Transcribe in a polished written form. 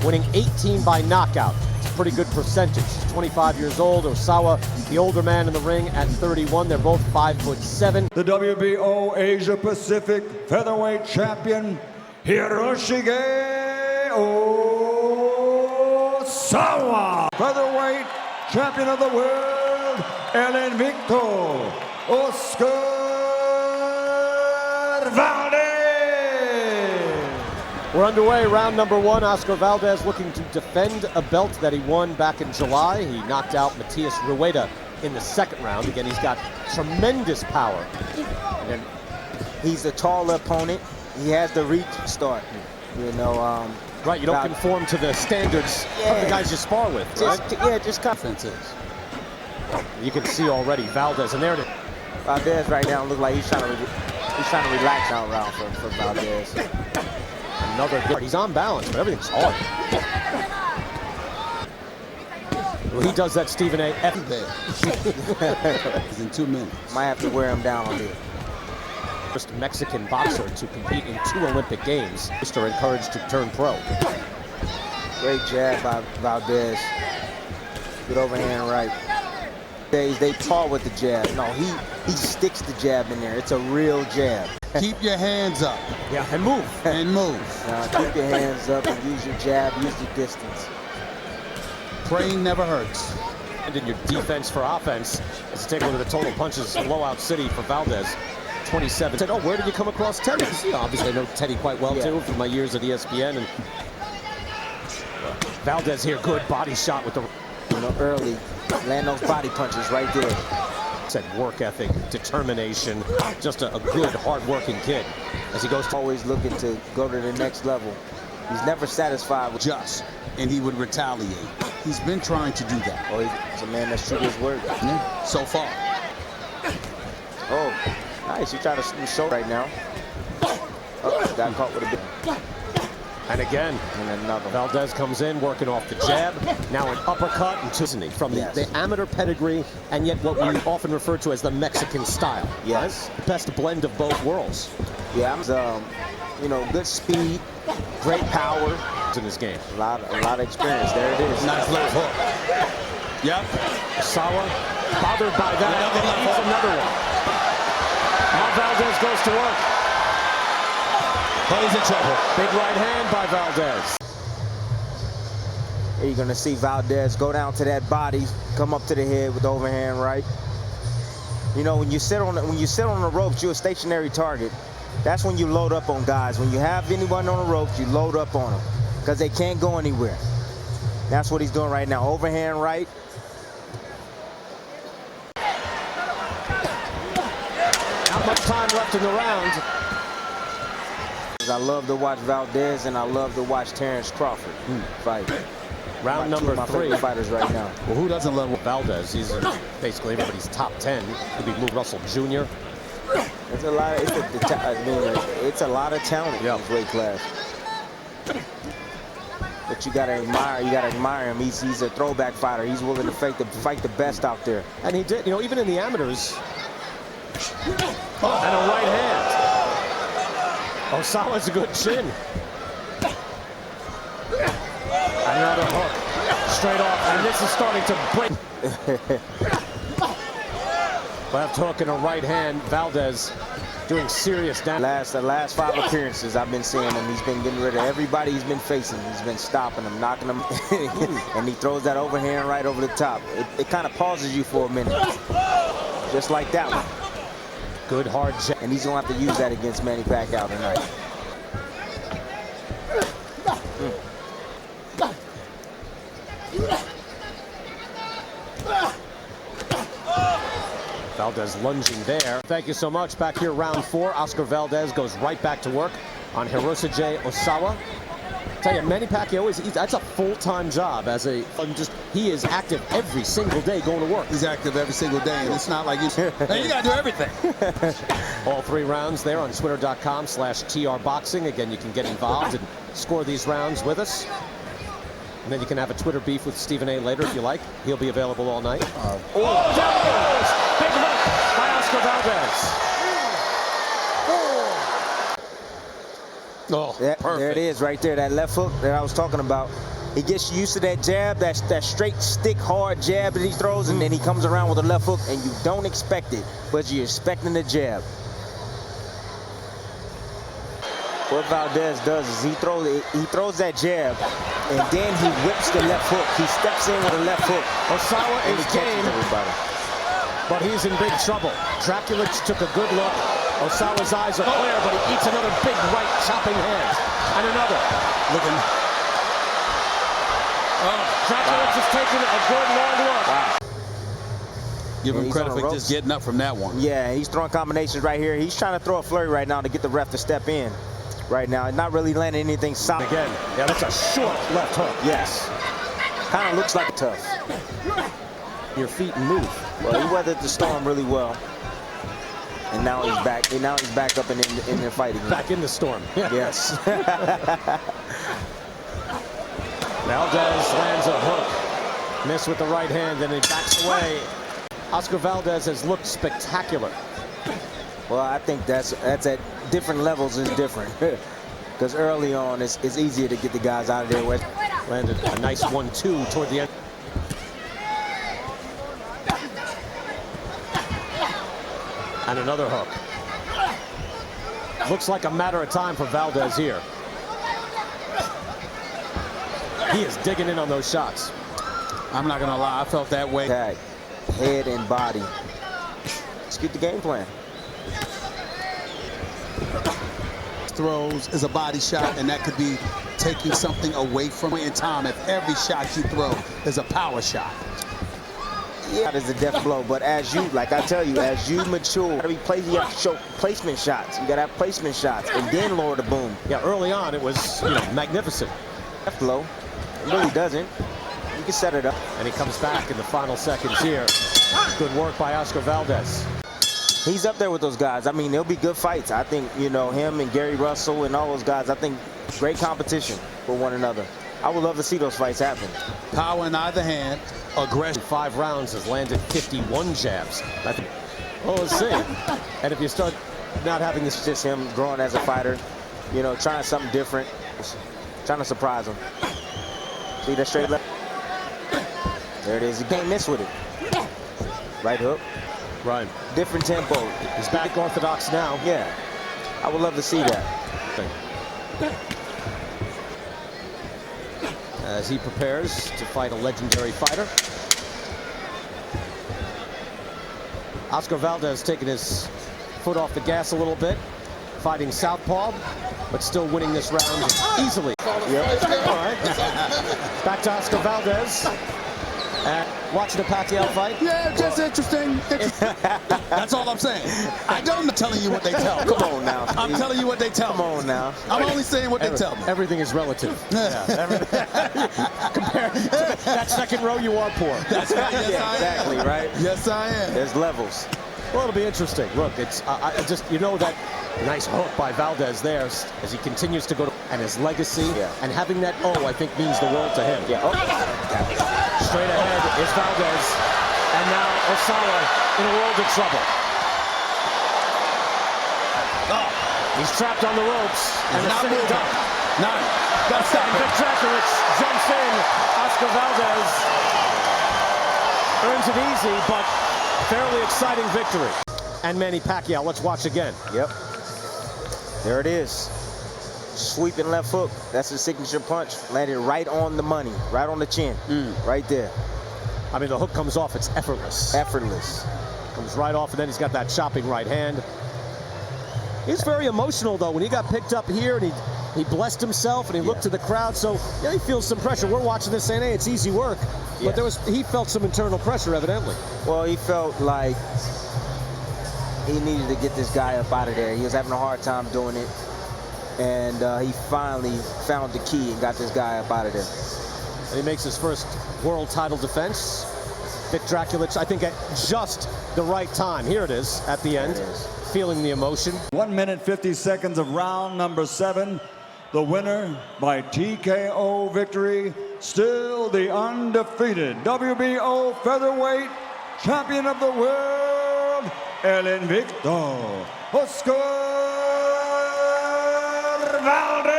winning 18 by knockout. It's a pretty good percentage. He's 25 years old. Osawa, the older man in the ring at 31. They're both 5'7". The WBO Asia Pacific Featherweight Champion, Hiroshige Osawa. Featherweight Champion of the World, El Invicto, Oscar Valdez. We're underway, round number one. Oscar Valdez looking to defend a belt that he won back in July. He knocked out Matias Rueda in the second round. Again, he's got tremendous power. And he's a taller opponent. He has the reach start. You know, right, you don't conform to the standards of the guys you spar with, right? Just confidence. You can see already Valdez, and there it is. Valdez right now look like he's trying to relax out round for Valdez. Another good. He's on balance, but everything's hard. Well, he does that Stephen A. He's in 2 minutes. Might have to wear him down on it. First Mexican boxer to compete in 2 Olympic Games. Mr. encouraged to turn pro. Great jab by Valdez. Good overhand right. They par with the jab. No, he sticks the jab in there. It's a real jab. Keep your hands up. Yeah, and move. And move. Keep your hands up and use your jab, use the distance. Praying never hurts. And in your defense for offense, let's take a look at the total punches. Blowout city for Valdez. 27. Said, oh, where did you come across Teddy? Yeah, obviously I know Teddy quite well too from my years at ESPN. And Valdez here, good body shot with the early. Land those body punches right there. Said work ethic, determination, just a good, hard-working kid. As he goes, always looking to go to the next level. He's never satisfied with just, and he would retaliate. He's been trying to do that. Oh, he's a man that's true to his word. Yeah, so far. Oh, nice. He tried to show right now. Oh, got caught with a bit. And again, Valdez comes in working off the jab. Now an uppercut and from the amateur pedigree, and yet what we often refer to as the Mexican style. Yes, right? Best blend of both worlds. Yeah, you know, good speed, great power in this game. A lot of experience. There it is. Nice left hook. Yep. Osawa bothered by that. Another one. Now Valdez goes to work. Plays in trouble. Big right hand by Valdez. You're gonna see Valdez go down to that body, come up to the head with the overhand right. You know, when you sit on the ropes, you're a stationary target. That's when you load up on guys. When you have anyone on the ropes, you load up on them because they can't go anywhere. That's what he's doing right now. Overhand right. Not much time left in the round. I love to watch Valdez and I love to watch Terrence Crawford fight. Round number 3. Fighters right now. Well, who doesn't love Valdez? He's basically everybody's top 10. Could be Lou Russell Jr. It's a lot. It's a lot of talent in this weight class. But you gotta admire. You gotta admire him. He's a throwback fighter. He's willing to fight the best out there. And he did. You know, even in the amateurs. And a right hand. Osawa's a good chin. Another hook. Straight off. And this is starting to break. Left hook and a right hand. Valdez doing serious damage. The last 5 appearances I've been seeing him. He's been getting rid of everybody he's been facing. He's been stopping him, knocking him. And he throws that overhand right over the top. It kind of pauses you for a minute. Just like that one. Good hard jab. And he's going to have to use that against Manny Pacquiao tonight. Valdez lunging there. Thank you so much. Back here, round 4. Oscar Valdez goes right back to work on Hiroshige Osawa. Tell you, Manny Pacquiao that's a full-time job as he is active every single day going to work. He's active every single day, and it's not like you gotta do everything. All 3 rounds there on twitter.com/trboxing. Again, you can get involved and score these rounds with us. And then you can have a Twitter beef with Stephen A. later if you like. He'll be available all night. Down goes! Big hook by Oscar Valdez. Oh, there it is right there, that left hook that I was talking about. He gets used to that jab, that straight stick hard jab that he throws, and then he comes around with a left hook, and you don't expect it, but you're expecting the jab. What Valdez does is he throws that jab, and then he whips the left hook. He steps in with a left hook. Osawa And is he catches game, everybody. but he's in big trouble. Draculich took a good look. Osawa's eyes are clear, but he eats another big right chopping hand. And another. Looking. Draculich is taking a good long look. Wow. Give Yeah, him he's credit on the for ropes. just getting up from that one. Yeah, he's throwing combinations right here. He's trying to throw a flurry right now to get the ref to step in right now. Not really landing anything solid. Again, yeah, that's a short left hook. Yes. Kind of looks like tough. Your feet and move. Well, he weathered the storm really well. And now he's back. And now he's back up in the fight again. Back in the storm. Yes. Valdez lands a hook. Miss with the right hand, then he backs away. Oscar Valdez has looked spectacular. Well, I think that's at different levels is different. Because early on, it's easier to get the guys out of there with. Landed a nice 1-2 toward the end. And another hook. Looks like a matter of time for Valdez here. He is digging in on those shots. I'm not gonna lie, I felt that way. Tag, head and body. Let's get the game plan. Throws is a body shot, and that could be taking something away from it in time if every shot you throw is a power shot. Yeah, that is a death blow, but as you, like I tell you, as you mature, you have to show placement shots. You gotta have placement shots, and then lower the boom. Yeah, early on it was, magnificent. Death blow, it really doesn't. You can set it up. And he comes back in the final seconds here. Good work by Oscar Valdez. He's up there with those guys. I mean, they'll be good fights. I think, him and Gary Russell and all those guys, I think great competition for one another. I would love to see those fights happen. Power in either hand, aggression. 5 rounds has landed 51 jabs. Well, let's see. And if you start not having this, Just him growing as a fighter, trying something different, trying to surprise him. See that straight left? There it is. He can't miss with it. Right hook. right. Different tempo. He's back orthodox now. Yeah. I would love to see that. As he prepares to fight a legendary fighter. Oscar Valdez taking his foot off the gas a little bit, fighting southpaw, but still winning this round easily. Yep. All right. Back to Oscar Valdez. Watching the Pacquiao fight. Yeah, just interesting. That's all I'm saying. I'm not telling you what they tell me. Come on now, Steve. I'm telling you what they tell me. Come on now. I'm only saying what they tell me. Everything is relative. Compared to that second row, you are poor. That's right. Yes, Yeah, I exactly, am. right? Yes, I am. There's levels. Well, it'll be interesting. Look, it's that nice hook by Valdez there as he continues to go to, and his legacy and having that I think means the world to him. Yeah. Straight ahead is Valdez, and now Osawa in a world of trouble. He's trapped on the ropes, and the sitting duck. No, that's not Vic Draculich jumps in. Oscar Valdez earns it easy, but fairly exciting victory. And Manny Pacquiao, let's watch again. Yep. There it is. Sweeping left hook. That's his signature punch. Landed right on the money, right on the chin, right there. I mean, the hook comes off, it's effortless. Effortless. Comes right off, and then he's got that chopping right hand. He's very emotional, though, when he got picked up here, and he blessed himself, and he looked to the crowd, so he feels some pressure. We're watching this saying, hey, it's easy work. But he felt some internal pressure, evidently. Well, he felt like he needed to get this guy up out of there. He was having a hard time doing it. And he finally found the key and got this guy up out of there. And he makes his first world title defense. Vic Draculich, I think at just the right time. Here it is at the end, feeling the emotion. 1 minute 50 seconds of round number 7. The winner by TKO victory, still the undefeated WBO featherweight champion of the world, El Invicto, Oscar Valdez.